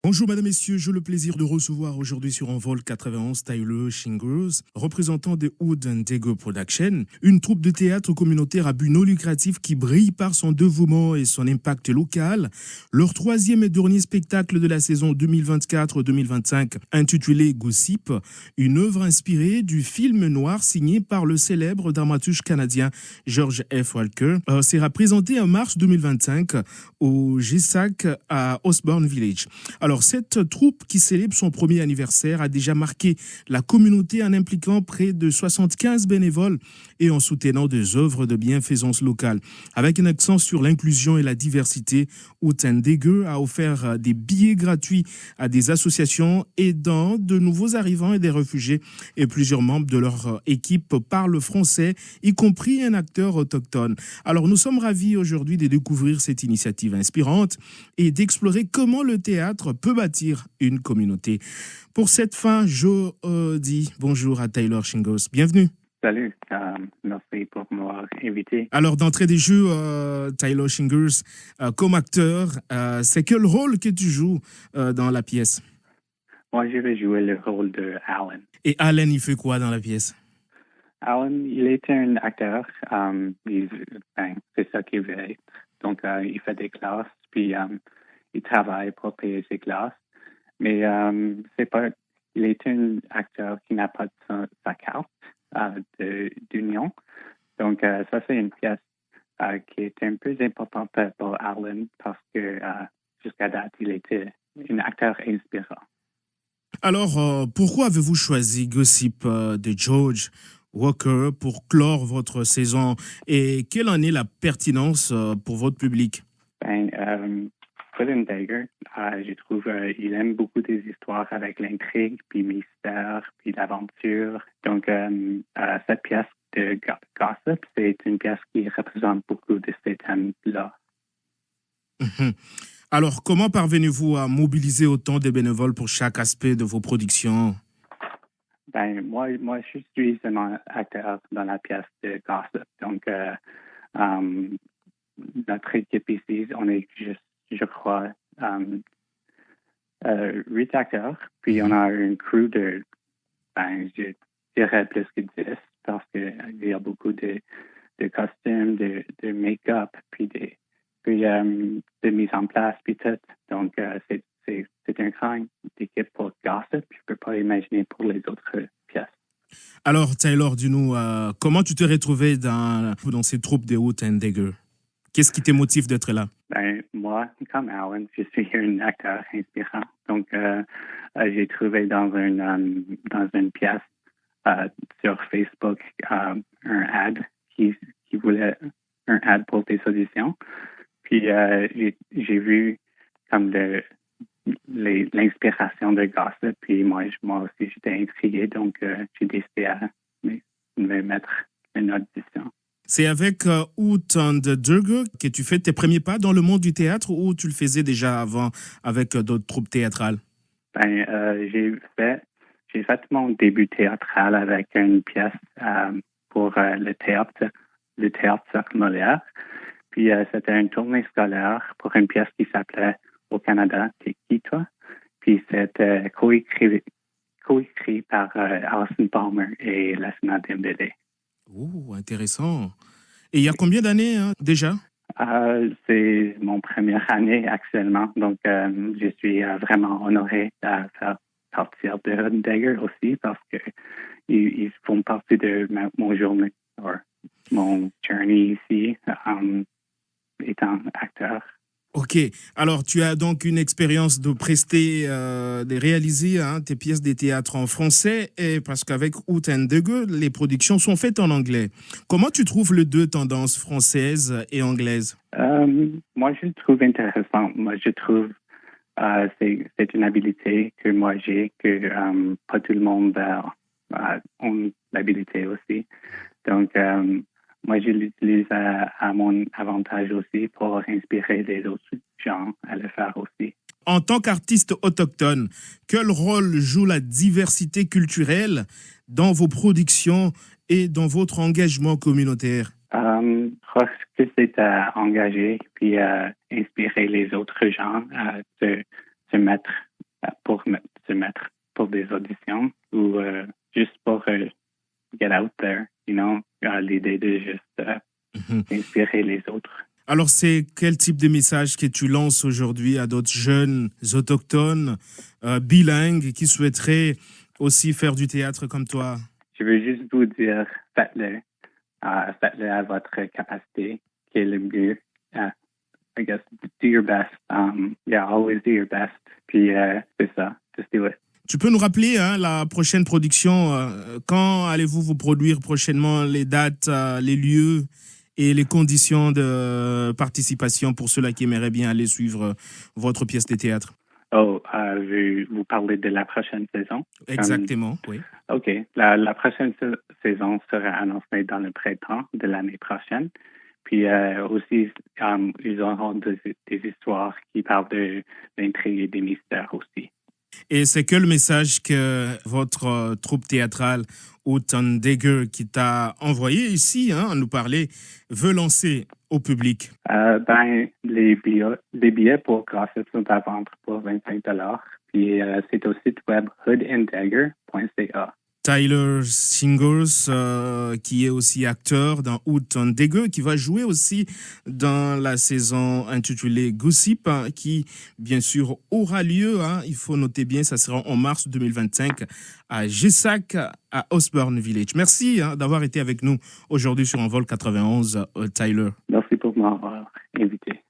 Bonjour mesdames, messieurs, j'ai le plaisir de recevoir aujourd'hui sur Envol 91 Tyler Shingers, représentant de Hood and Dagger Production, une troupe de théâtre communautaire à but non lucratif qui brille par son dévouement et son impact local. Leur troisième et dernier spectacle de la saison 2024-2025, intitulé Gossip, une œuvre inspirée du film noir signé par le célèbre dramaturge canadien George F. Walker, sera présenté en mars 2025 au GSAC à Osborne Village. Alors, cette troupe qui célèbre son premier anniversaire a déjà marqué la communauté en impliquant près de 75 bénévoles et en soutenant des œuvres de bienfaisance locale. Avec un accent sur l'inclusion et la diversité, Hood and Dagger a offert des billets gratuits à des associations aidant de nouveaux arrivants et des réfugiés, et plusieurs membres de leur équipe parlent français, y compris un acteur autochtone. Alors, nous sommes ravis aujourd'hui de découvrir cette initiative inspirante et d'explorer comment le théâtre peut bâtir une communauté. Pour cette fin, je dis bonjour à Tyler Shingers. Bienvenue. Salut, merci pour m'avoir invité. Alors, d'entrée des jeux, Tyler Shingers, comme acteur, c'est quel rôle que tu joues dans la pièce? Moi, je vais jouer le rôle de Alan. Et Alan, il fait quoi dans la pièce? Alan, il est un acteur. C'est ça qu'il veut. Donc, il fait des classes, puis il travaille pour payer ses classes. Mais il est un acteur qui n'a pas sa carte d'union. Donc, ça, c'est une pièce qui est un peu importante pour Alan parce que jusqu'à date, il était un acteur inspirant. Alors, pourquoi avez-vous choisi Gossip de George Walker pour clore votre saison et quelle en est la pertinence pour votre public? Hood and Dagger, je trouve il aime beaucoup des histoires avec l'intrigue, puis mystère, puis l'aventure. Donc, cette pièce de Gossip, c'est une pièce qui représente beaucoup de ces thèmes-là. Mhm. Alors, comment parvenez-vous à mobiliser autant de bénévoles pour chaque aspect de vos productions? Moi, je suis un acteur dans la pièce de Gossip. Donc, notre équipe ici, on est juste, je crois, 8 acteurs. Puis, on a une crew de, je dirais plus que 10 parce qu'il y a beaucoup de costumes, de make-up, puis de mise en place, puis tout. Donc, c'est un grand équipe pour Gossip. Je ne peux pas imaginer pour les autres pièces. Alors, Taylor, dis-nous, comment tu t'es retrouvé dans ces troupes de Hood and Dagger? Qu'est-ce qui te motive d'être là? Moi, comme Alan, je suis un acteur inspirant. Donc, j'ai trouvé dans une pièce sur Facebook un ad qui voulait un ad pour des auditions. Puis, j'ai vu comme l'inspiration de Gossip. Puis, moi aussi, j'étais intrigué. Donc, j'ai décidé à me mettre une audition. C'est avec Hood and Dagger que tu fais tes premiers pas dans le monde du théâtre ou tu le faisais déjà avant avec d'autres troupes théâtrales? J'ai fait mon début théâtral avec une pièce pour le théâtre Cercle Molière. Puis c'était une tournée scolaire pour une pièce qui s'appelait Au Canada, T'es qui toi? Puis c'était coécrit par Alison Palmer et Lassina Dembélé. Oh, intéressant. Et il y a combien d'années déjà? C'est mon première année actuellement, donc je suis vraiment honoré de faire partir de Hood and Dagger aussi parce que ils font partie de mon journée, mon journey ici étant acteur. Ok, alors tu as donc une expérience de prester, de réaliser tes pièces de théâtre en français et parce qu'avec Hood and Dagger, les productions sont faites en anglais. Comment tu trouves les deux tendances françaises et anglaises? Moi, je le trouve intéressant. Moi, je trouve c'est une habilité que moi j'ai, que pas tout le monde a l'habilité aussi. Donc, moi, je l'utilise à mon avantage aussi pour inspirer les autres gens à le faire aussi. En tant qu'artiste autochtone, quel rôle joue la diversité culturelle dans vos productions et dans votre engagement communautaire? Je crois que c'est à engager puis à inspirer les autres gens à se mettre pour se mettre pour des auditions ou juste pour get out there, l'idée de juste inspirer les autres. Alors, c'est quel type de message que tu lances aujourd'hui à d'autres jeunes autochtones, bilingues, qui souhaiteraient aussi faire du théâtre comme toi? Je veux juste vous dire, faites-le à votre capacité, qui est le mieux. I guess, do your best. Always do your best. Puis, c'est ça, just do it. Tu peux nous rappeler la prochaine production, quand allez-vous vous produire prochainement, les dates, les lieux et les conditions de participation pour ceux-là qui aimeraient bien aller suivre votre pièce de théâtre? Vous parlez de la prochaine saison? Exactement, oui. OK. La prochaine saison sera annoncée dans le printemps de l'année prochaine. Puis aussi, ils auront des histoires qui parlent de l'intrigue et des mystères aussi. Et c'est que le message que votre troupe théâtrale Outandegger qui t'a envoyé ici à nous parler veut lancer au public? Les billets pour Gracias sont à vendre pour 25 $. Puis c'est au site web hoodandagger.ca. Tyler Singers, qui est aussi acteur dans Outandegger, qui va jouer aussi dans la saison intitulée Gossip, qui bien sûr aura lieu, il faut noter bien, ça sera en mars 2025 à Gessac, à Osborne Village. Merci d'avoir été avec nous aujourd'hui sur Envol 91, Tyler. Merci pour m'avoir invité.